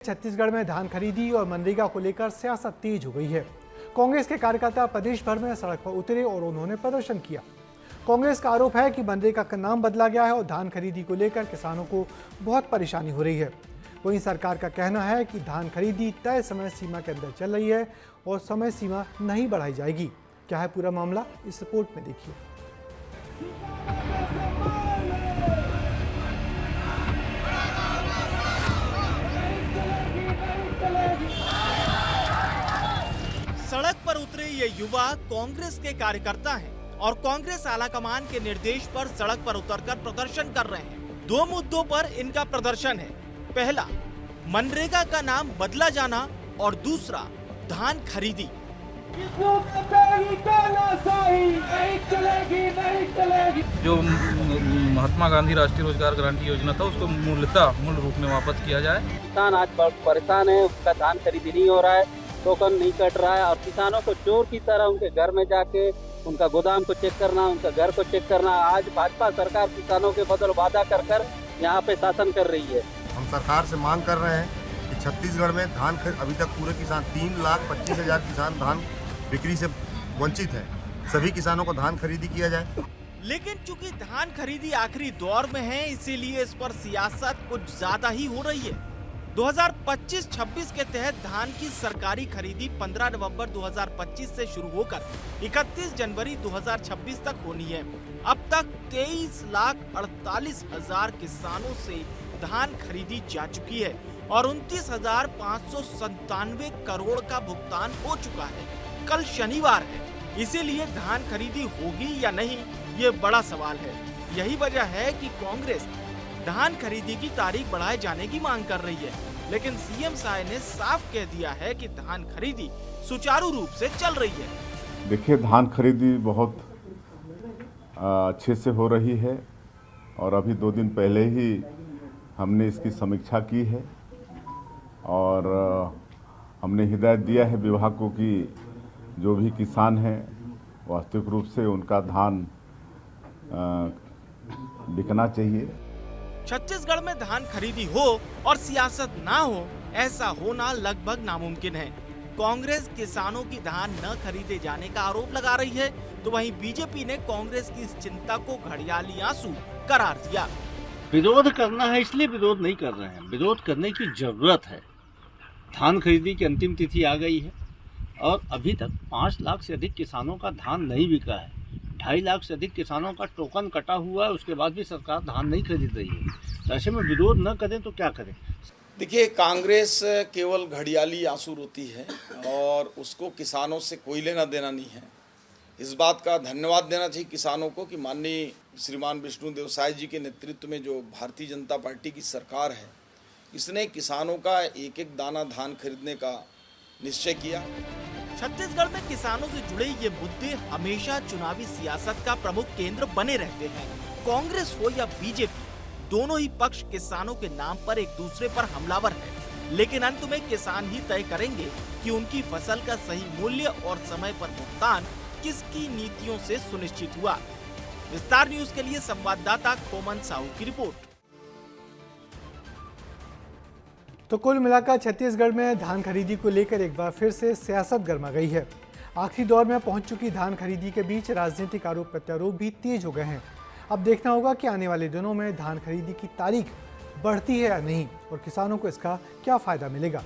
छत्तीसगढ़ में धान खरीदी और मनरेगा को लेकर सियासत तेज हो गई है। कांग्रेस के कार्यकर्ता प्रदेश भर में सड़क पर उतरे और उन्होंने प्रदर्शन किया। कांग्रेस का आरोप है कि मनरेगा का नाम बदला गया है और धान खरीदी को लेकर किसानों को बहुत परेशानी हो रही है। वहीं सरकार का कहना है कि धान खरीदी तय समय सीमा के अंदर चल रही है और समय सीमा नहीं बढ़ाई जाएगी। क्या है पूरा मामला, इस रिपोर्ट में देखिए। सड़क पर उतरे ये युवा कांग्रेस के कार्यकर्ता हैं और कांग्रेस आलाकमान के निर्देश पर सड़क पर उतरकर प्रदर्शन कर रहे हैं। दो मुद्दों पर इनका प्रदर्शन है। पहला, मनरेगा का नाम बदला जाना और दूसरा, धान खरीदी। जो महात्मा गांधी राष्ट्रीय रोजगार गारंटी योजना था उसको मूल रूप में वापस किया जाए। किसान आज परेशान है, उसका धान खरीदी नहीं हो रहा है, टोकन नहीं कट रहा है और किसानों को चोर की तरह उनके घर में जाके उनका गोदाम को चेक करना, उनका घर को चेक करना। आज भाजपा सरकार किसानों के बदल वादा कर कर यहाँ पे शासन कर रही है। हम सरकार से मांग कर रहे हैं कि छत्तीसगढ़ में धान अभी तक पूरे किसान 3,25,000 किसान धान बिक्री से वंचित है। सभी किसानों को धान खरीदी किया जाए। लेकिन चूंकि धान खरीदी आखिरी दौर में है, इसीलिए इस पर सियासत कुछ ज्यादा ही हो रही है। 2025-26 के तहत धान की सरकारी खरीदी 15 नवंबर 2025 से शुरू होकर 31 जनवरी 2026 तक होनी है। अब तक 23,48,000 किसानों से धान खरीदी जा चुकी है और 29,597 करोड़ का भुगतान हो चुका है। कल शनिवार है, इसीलिए धान खरीदी होगी या नहीं, ये बड़ा सवाल है। यही वजह है कि कांग्रेस धान खरीदी की तारीख बढ़ाए जाने की मांग कर रही है, लेकिन सीएम साय ने साफ कह दिया है कि धान खरीदी सुचारू रूप से चल रही है। देखिए, धान खरीदी बहुत अच्छे से हो रही है और अभी 2 दिन पहले ही हमने इसकी समीक्षा की है और हमने हिदायत दिया है विभाग को कि जो भी किसान हैं वास्तविक रूप से उनका धान बिकना चाहिए। छत्तीसगढ़ में धान खरीदी हो और सियासत ना हो, ऐसा होना लगभग नामुमकिन है। कांग्रेस किसानों की धान न खरीदे जाने का आरोप लगा रही है, तो वहीं बीजेपी ने कांग्रेस की इस चिंता को घड़ियाली आंसू करार दिया। विरोध करना है इसलिए विरोध नहीं कर रहे हैं, विरोध करने की जरूरत है। धान खरीदी की अंतिम तिथि आ गई है और अभी तक 5 लाख से अधिक किसानों का धान नहीं बिका है। 2.5 लाख से अधिक किसानों का टोकन कटा हुआ है, उसके बाद भी सरकार धान नहीं खरीद रही है। तो ऐसे में विरोध न करें तो क्या करें। देखिए, कांग्रेस केवल घड़ियाली आंसू रोती है और उसको किसानों से कोई लेना देना नहीं है। इस बात का धन्यवाद देना चाहिए किसानों को कि माननीय श्रीमान विष्णुदेव साय जी के नेतृत्व में जो भारतीय जनता पार्टी की सरकार है, इसने किसानों का एक एक दाना धान खरीदने का निश्चय किया। छत्तीसगढ़ में किसानों से जुड़े ये मुद्दे हमेशा चुनावी सियासत का प्रमुख केंद्र बने रहते हैं। कांग्रेस हो या बीजेपी, दोनों ही पक्ष किसानों के नाम पर एक दूसरे पर हमलावर हैं। लेकिन अंत में किसान ही तय करेंगे कि उनकी फसल का सही मूल्य और समय पर भुगतान किसकी नीतियों से सुनिश्चित हुआ। विस्तार न्यूज के लिए संवाददाता खोमन साहू की रिपोर्ट। तो कुल मिलाकर छत्तीसगढ़ में धान खरीदी को लेकर एक बार फिर से सियासत गर्मा गई है। आखिरी दौर में पहुंच चुकी धान खरीदी के बीच राजनीतिक आरोप प्रत्यारोप भी तेज हो गए हैं। अब देखना होगा कि आने वाले दिनों में धान खरीदी की तारीख बढ़ती है या नहीं और किसानों को इसका क्या फायदा मिलेगा।